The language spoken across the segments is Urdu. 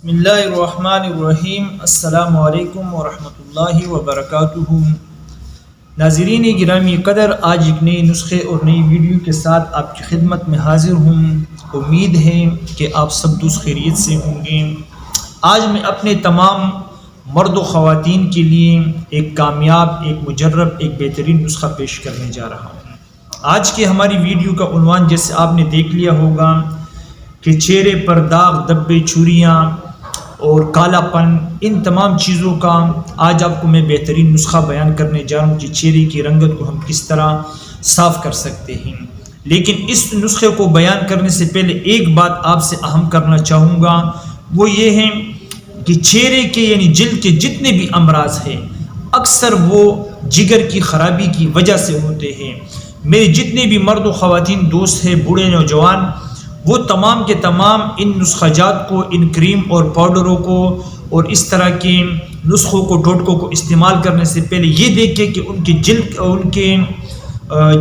بسم اللہ الرحمن الرحیم۔ السلام علیکم ورحمۃ اللہ وبرکاتہ۔ ناظرین گرامی قدر، آج ایک نئے نسخے اور نئی ویڈیو کے ساتھ آپ کی خدمت میں حاضر ہوں۔ امید ہے کہ آپ سب دوست خیریت سے ہوں گے۔ آج میں اپنے تمام مرد و خواتین کے لیے ایک کامیاب، ایک مجرب، ایک بہترین نسخہ پیش کرنے جا رہا ہوں۔ آج کی ہماری ویڈیو کا عنوان جیسے آپ نے دیکھ لیا ہوگا کہ چہرے پر داغ، دبے، چوریاں اور کالا پن، ان تمام چیزوں کا آج آپ کو میں بہترین نسخہ بیان کرنے جا رہا ہوں کہ چہرے کی رنگت کو ہم کس طرح صاف کر سکتے ہیں۔ لیکن اس نسخے کو بیان کرنے سے پہلے ایک بات آپ سے اہم کرنا چاہوں گا، وہ یہ ہے کہ چہرے کے یعنی جلد کے جتنے بھی امراض ہیں اکثر وہ جگر کی خرابی کی وجہ سے ہوتے ہیں۔ میرے جتنے بھی مرد و خواتین دوست ہیں، بوڑھے نوجوان، وہ تمام کے تمام ان نسخہ جات کو، ان کریم اور پاؤڈروں کو اور اس طرح کے نسخوں کو، ٹوٹکوں کو استعمال کرنے سے پہلے یہ دیکھیں کہ ان کی جلد، ان کے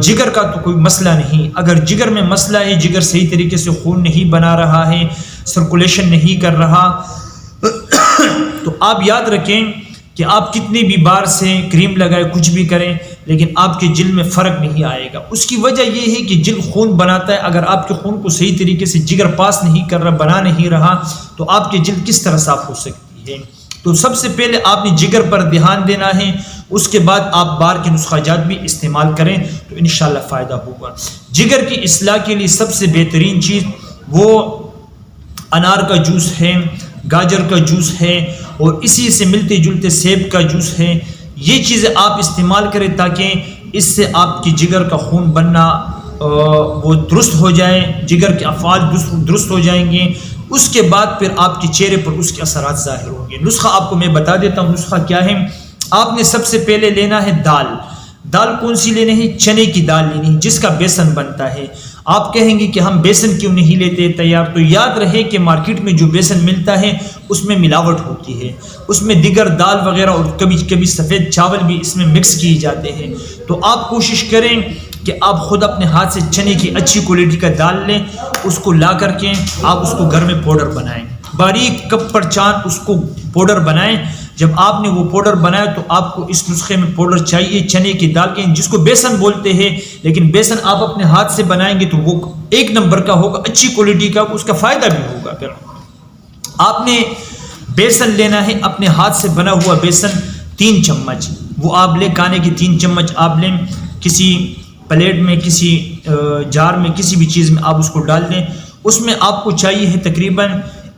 جگر کا تو کوئی مسئلہ نہیں۔ اگر جگر میں مسئلہ ہے، جگر صحیح طریقے سے خون نہیں بنا رہا ہے، سرکولیشن نہیں کر رہا، تو آپ یاد رکھیں کہ آپ کتنی بھی بار سے کریم لگائے، کچھ بھی کریں، لیکن آپ کے جلد میں فرق نہیں آئے گا۔ اس کی وجہ یہ ہے کہ جلد خون بناتا ہے۔ اگر آپ کے خون کو صحیح طریقے سے جگر پاس نہیں کر رہا، بنا نہیں رہا، تو آپ کی جلد کس طرح صاف ہو سکتی ہے؟ تو سب سے پہلے آپ نے جگر پر دھیان دینا ہے، اس کے بعد آپ بار کے نسخہ جات بھی استعمال کریں تو انشاءاللہ فائدہ ہوگا۔ جگر کی اصلاح کے لیے سب سے بہترین چیز وہ انار کا جوس ہے، گاجر کا جوس ہے، اور اسی سے ملتے جلتے سیب کا جوس ہے۔ یہ چیزیں آپ استعمال کریں تاکہ اس سے آپ کی جگر کا خون بننا وہ درست ہو جائے، جگر کے افعال درست ہو جائیں گے۔ اس کے بعد پھر آپ کے چہرے پر اس کے اثرات ظاہر ہوں گے۔ نسخہ آپ کو میں بتا دیتا ہوں، نسخہ کیا ہے۔ آپ نے سب سے پہلے لینا ہے دال۔ دال کون سی لینی ہے؟ چنے کی دال لینی ہے، جس کا بیسن بنتا ہے۔ آپ کہیں گے کہ ہم بیسن کیوں نہیں لیتے تیار؟ تو یاد رہے کہ مارکیٹ میں جو بیسن ملتا ہے اس میں ملاوٹ ہوتی ہے، اس میں دیگر دال وغیرہ اور کبھی کبھی سفید چاول بھی اس میں مکس کیے جاتے ہیں۔ تو آپ کوشش کریں کہ آپ خود اپنے ہاتھ سے چنے کی اچھی کوالٹی کا دال لیں، اس کو لا کر کے آپ اس کو گھر میں پاؤڈر بنائیں، باریک کپ پر چاند اس کو پاؤڈر بنائیں۔ جب آپ نے وہ پاؤڈر بنایا تو آپ کو اس نسخے میں پاؤڈر چاہیے چنے کی دال کے، جس کو بیسن بولتے ہیں، لیکن بیسن آپ اپنے ہاتھ سے بنائیں گے تو وہ ایک نمبر کا ہوگا، اچھی کوالٹی کا، اس کا فائدہ بھی ہوگا۔ پھر آپ نے بیسن لینا ہے، اپنے ہاتھ سے بنا ہوا بیسن 3 چمچ، وہ آپ لیں، کھانے کی 3 چمچ آپ لیں، کسی پلیٹ میں، کسی جار میں، کسی بھی چیز میں آپ اس کو ڈال دیں۔ اس میں آپ کو چاہیے ہے تقریباً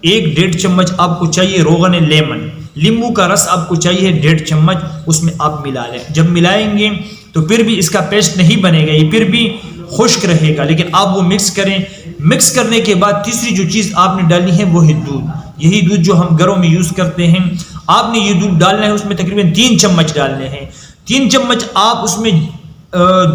1-1.5 چمچ آپ کو چاہیے روغن لیمن، لیمو کا رس آپ کو چاہیے 1.5 چمچ، اس میں آپ ملا لیں۔ جب ملائیں گے تو پھر بھی اس کا پیسٹ نہیں بنے گا، یہ پھر بھی خشک رہے گا، لیکن آپ وہ مکس کریں۔ مکس کرنے کے بعد تیسری جو چیز آپ نے ڈالنی ہے وہ ہے دودھ۔ یہی دودھ جو ہم گھروں میں یوز کرتے ہیں، آپ نے یہ دودھ ڈالنا ہے، اس میں تقریباً 3 چمچ ڈالنے ہیں۔ 3 چمچ آپ اس میں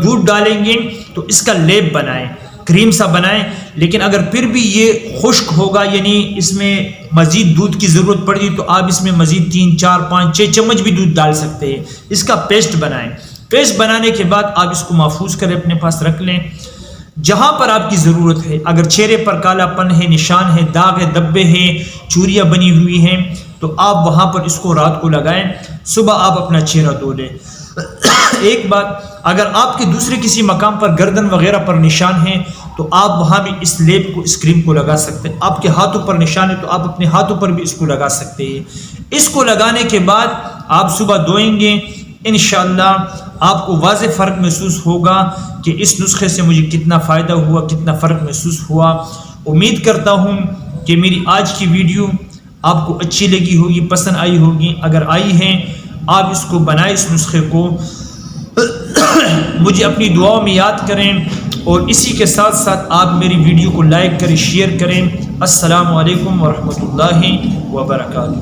دودھ ڈالیں گے تو اس کا لیپ بنائیں، کریم سا بنائیں۔ لیکن اگر پھر بھی یہ خشک ہوگا، یعنی اس میں مزید دودھ کی ضرورت پڑی تو آپ اس میں مزید 3, 4, 5, 6 چمچ بھی دودھ ڈال سکتے ہیں۔ اس کا پیسٹ بنائیں۔ پیسٹ بنانے کے بعد آپ اس کو محفوظ کریں، اپنے پاس رکھ لیں۔ جہاں پر آپ کی ضرورت ہے، اگر چہرے پر کالا پن ہے، نشان ہے، داغ ہے، دبے ہیں، چوریاں بنی ہوئی ہیں، تو آپ وہاں پر اس کو رات کو لگائیں، صبح آپ اپنا چہرہ دھو لیں۔ ایک بات، اگر آپ کے دوسرے کسی مقام پر گردن وغیرہ پر نشان ہے تو آپ وہاں بھی اس لیپ کو، اس کریم کو لگا سکتے ہیں۔ آپ کے ہاتھوں پر نشان ہے تو آپ اپنے ہاتھوں پر بھی اس کو لگا سکتے ہیں۔ اس کو لگانے کے بعد آپ صبح دھوئیں گے، انشاءاللہ آپ کو واضح فرق محسوس ہوگا کہ اس نسخے سے مجھے کتنا فائدہ ہوا، کتنا فرق محسوس ہوا۔ امید کرتا ہوں کہ میری آج کی ویڈیو آپ کو اچھی لگی ہوگی، پسند آئی ہوگی۔ اگر آئی ہے، آپ اس کو بنائیں، اس نسخے کو مجھے اپنی دعاؤں میں یاد کریں، اور اسی کے ساتھ ساتھ آپ میری ویڈیو کو لائک کریں، شیئر کریں۔ السلام علیکم ورحمۃ اللہ وبرکاتہ۔